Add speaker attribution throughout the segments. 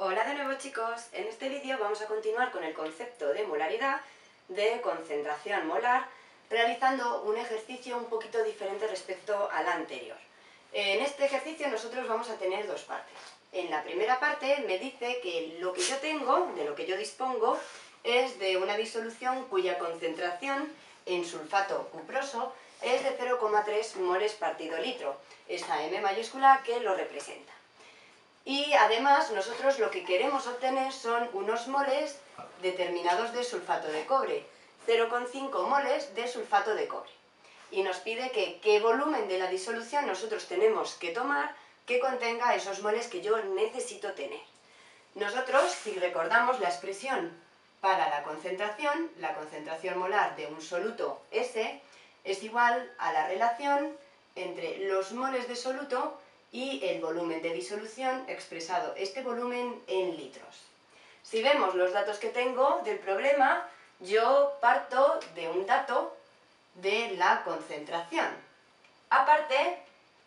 Speaker 1: Hola de nuevo chicos, en este vídeo vamos a continuar con el concepto de molaridad, de concentración molar, realizando un ejercicio un poquito diferente respecto al anterior. En este ejercicio nosotros vamos a tener dos partes. En la primera parte me dice que lo que yo tengo, de lo que yo dispongo, es de una disolución cuya concentración en sulfato cuproso es de 0,3 moles partido litro, esa M mayúscula que lo representa. Y además nosotros lo que queremos obtener son unos moles determinados de sulfato de cobre, 0,5 moles de sulfato de cobre. Y nos pide que qué volumen de la disolución nosotros tenemos que tomar que contenga esos moles que yo necesito tener. Nosotros, si recordamos la expresión para la concentración molar de un soluto S es igual a la relación entre los moles de soluto y el volumen de disolución expresado este volumen en litros. Si vemos los datos que tengo del problema, yo parto de un dato de la concentración. Aparte,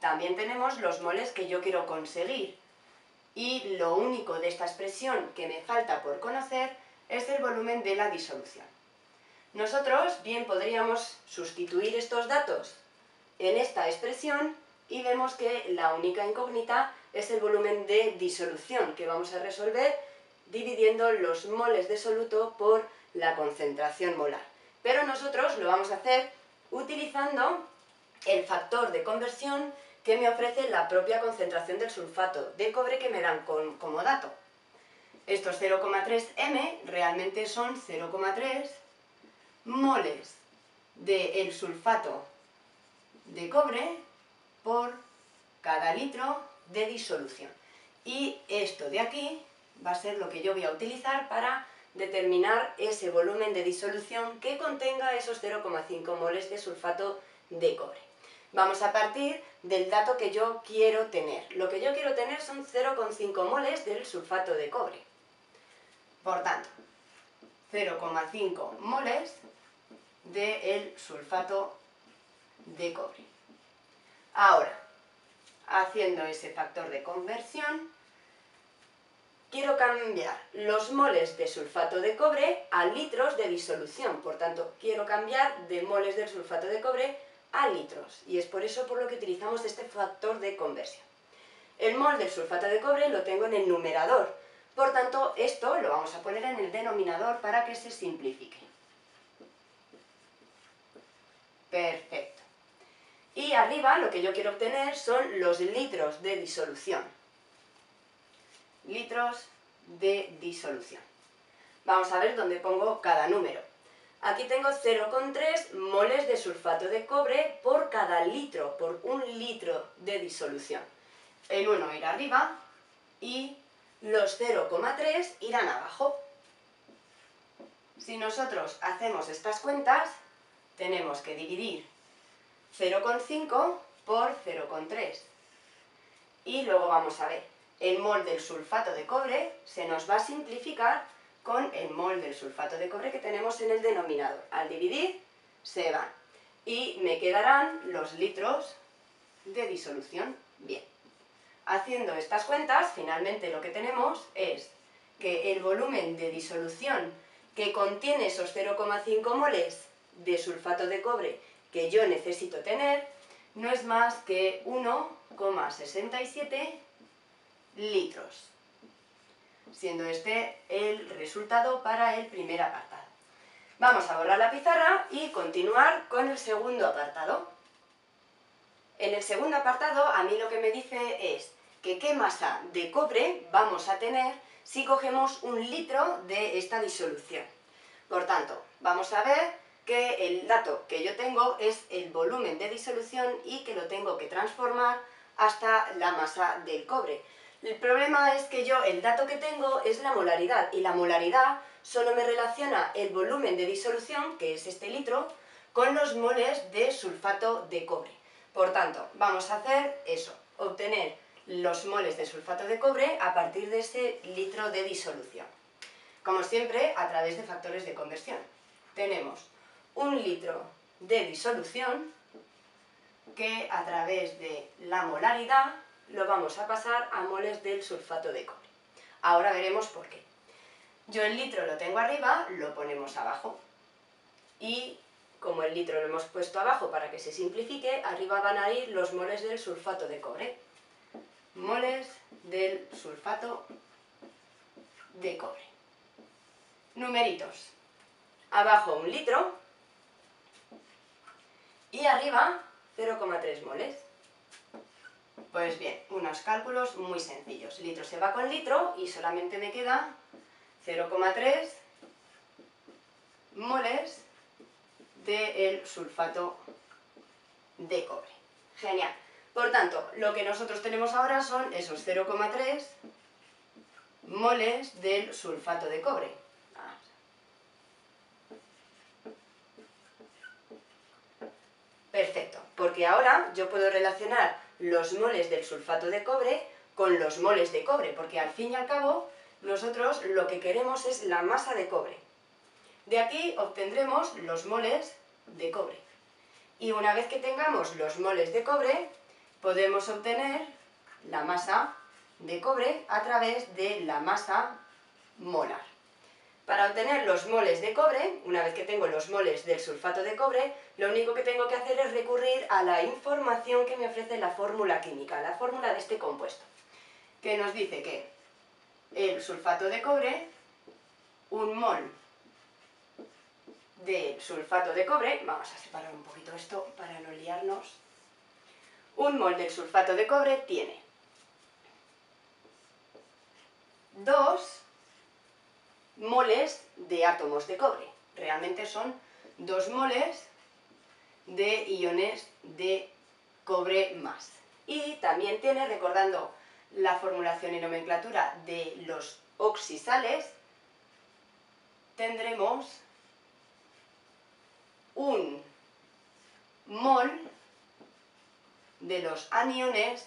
Speaker 1: también tenemos los moles que yo quiero conseguir. Y lo único de esta expresión que me falta por conocer es el volumen de la disolución. Nosotros bien podríamos sustituir estos datos en esta expresión y vemos que la única incógnita es el volumen de disolución que vamos a resolver dividiendo los moles de soluto por la concentración molar. Pero nosotros lo vamos a hacer utilizando el factor de conversión que me ofrece la propia concentración del sulfato de cobre que me dan como dato. Estos 0,3 m realmente son 0,3 moles del sulfato de cobre por cada litro de disolución. Y esto de aquí va a ser lo que yo voy a utilizar para determinar ese volumen de disolución que contenga esos 0,5 moles de sulfato de cobre. Vamos a partir del dato que yo quiero tener. Lo que yo quiero tener son 0,5 moles del sulfato de cobre. Por tanto, 0,5 moles del sulfato de cobre. Ahora, haciendo ese factor de conversión, quiero cambiar los moles de sulfato de cobre a litros de disolución. Por tanto, quiero cambiar de moles del sulfato de cobre a litros. Y es por eso por lo que utilizamos este factor de conversión. El mol del sulfato de cobre lo tengo en el numerador. Por tanto, esto lo vamos a poner en el denominador para que se simplifique. Perfecto. Y arriba lo que yo quiero obtener son los litros de disolución. Litros de disolución. Vamos a ver dónde pongo cada número. Aquí tengo 0,3 moles de sulfato de cobre por cada litro, por un litro de disolución. El 1 irá arriba y los 0,3 irán abajo. Si nosotros hacemos estas cuentas, tenemos que dividir 0,5 por 0,3. Y luego vamos a ver, el mol del sulfato de cobre se nos va a simplificar con el mol del sulfato de cobre que tenemos en el denominador. Al dividir, se van. Y me quedarán los litros de disolución. Bien. Haciendo estas cuentas, finalmente lo que tenemos es que el volumen de disolución que contiene esos 0,5 moles de sulfato de cobre que yo necesito tener no es más que 1,67 litros, siendo este el resultado para el primer apartado. Vamos a borrar la pizarra y continuar con el segundo apartado. En el segundo apartado a mí lo que me dice es que qué masa de cobre vamos a tener si cogemos un litro de esta disolución. Por tanto, vamos a ver que el dato que yo tengo es el volumen de disolución y que lo tengo que transformar hasta la masa del cobre. El problema es que yo el dato que tengo es la molaridad y la molaridad solo me relaciona el volumen de disolución, que es este litro, con los moles de sulfato de cobre. Por tanto, vamos a hacer eso, obtener los moles de sulfato de cobre a partir de ese litro de disolución. Como siempre, a través de factores de conversión. Tenemos un litro de disolución que a través de la molaridad lo vamos a pasar a moles del sulfato de cobre. Ahora veremos por qué. Yo el litro lo tengo arriba, lo ponemos abajo. Y como el litro lo hemos puesto abajo para que se simplifique, arriba van a ir los moles del sulfato de cobre. Moles del sulfato de cobre. Numeritos. Abajo 1 litro y arriba 0,3 moles. Pues bien, unos cálculos muy sencillos. Litro se va con litro y solamente me queda 0,3 moles del sulfato de cobre. Genial. Por tanto, lo que nosotros tenemos ahora son esos 0,3 moles del sulfato de cobre. Perfecto, porque ahora yo puedo relacionar los moles del sulfato de cobre con los moles de cobre, porque al fin y al cabo nosotros lo que queremos es la masa de cobre. De aquí obtendremos los moles de cobre. Y una vez que tengamos los moles de cobre, podemos obtener la masa de cobre a través de la masa molar. Para obtener los moles de cobre, una vez que tengo los moles del sulfato de cobre, lo único que tengo que hacer es recurrir a la información que me ofrece la fórmula química, la fórmula de este compuesto, que nos dice que el sulfato de cobre, un mol de sulfato de cobre, vamos a separar un poquito esto para no liarnos, un mol del sulfato de cobre tiene 2 moles de átomos de cobre. Realmente son 2 moles de iones de cobre más. Y también tiene, recordando la formulación y nomenclatura de los oxisales, tendremos un mol de los aniones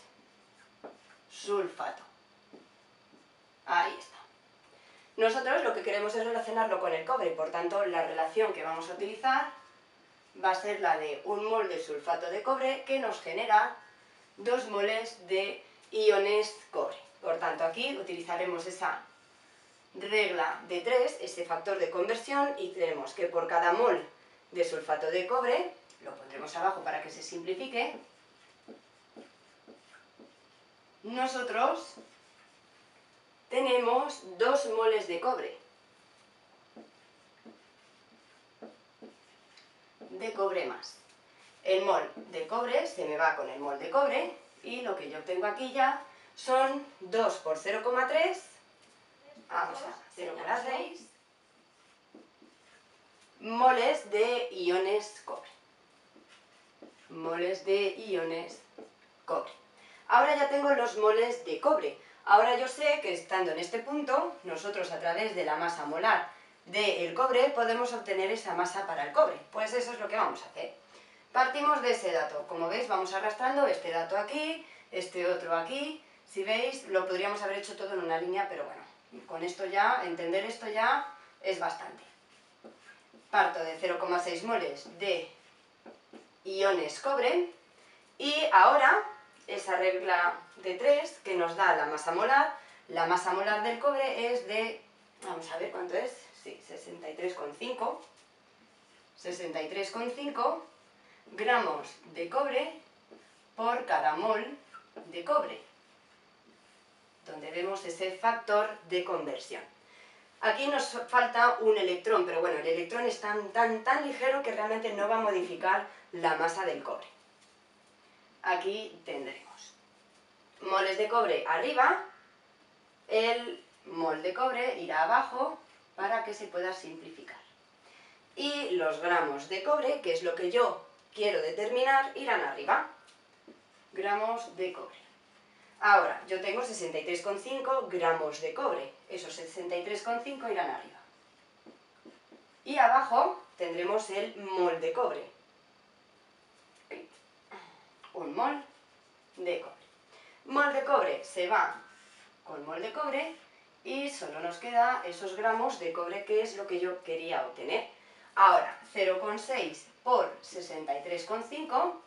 Speaker 1: sulfato. Ahí está. Nosotros lo que queremos es relacionarlo con el cobre, por tanto la relación que vamos a utilizar va a ser la de un mol de sulfato de cobre que nos genera 2 moles de iones cobre. Por tanto aquí utilizaremos esa regla de 3, ese factor de conversión, y tenemos que por cada mol de sulfato de cobre, lo pondremos abajo para que se simplifique, nosotros tenemos 2 moles de cobre. De cobre más. El mol de cobre se me va con el mol de cobre y lo que yo tengo aquí ya son 2 por 0,3, vamos a 0,6 moles de iones cobre. Moles de iones cobre. Ahora ya tengo los moles de cobre. Ahora yo sé que estando en este punto, nosotros a través de la masa molar del cobre podemos obtener esa masa para el cobre. Pues eso es lo que vamos a hacer. Partimos de ese dato. Como veis, vamos arrastrando este dato aquí, este otro aquí. Si veis, lo podríamos haber hecho todo en una línea, pero bueno, con esto ya, entender esto ya es bastante. Parto de 0,6 moles de iones cobre y ahora esa regla de 3 que nos da la masa molar del cobre es de, vamos a ver cuánto es, sí, 63,5 gramos de cobre por cada mol de cobre, donde vemos ese factor de conversión. Aquí nos falta un electrón, pero bueno, el electrón es tan ligero que realmente no va a modificar la masa del cobre. Aquí tendremos moles de cobre arriba, el mol de cobre irá abajo para que se pueda simplificar. Y los gramos de cobre, que es lo que yo quiero determinar, irán arriba. Gramos de cobre. Ahora, yo tengo 63,5 gramos de cobre. Esos 63,5 irán arriba. Y abajo tendremos el mol de cobre. Un mol de cobre. Mol de cobre se va con mol de cobre y solo nos queda esos gramos de cobre, que es lo que yo quería obtener. Ahora, 0,6 por 63,5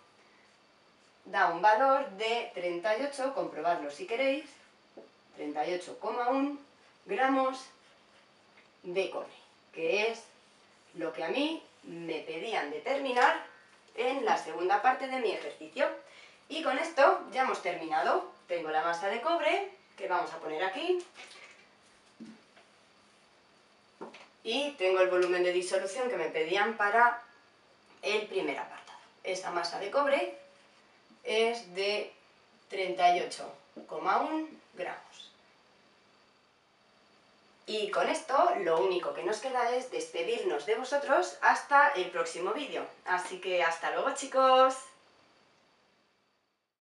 Speaker 1: da un valor de 38, comprobadlo si queréis, 38,1 gramos de cobre, que es lo que a mí me pedían determinar en la segunda parte de mi ejercicio. Y con esto ya hemos terminado. Tengo la masa de cobre, que vamos a poner aquí, y tengo el volumen de disolución que me pedían para el primer apartado. Esta masa de cobre es de 38,1 gramos. Y con esto lo único que nos queda es despedirnos de vosotros hasta el próximo vídeo. Así que hasta luego, chicos.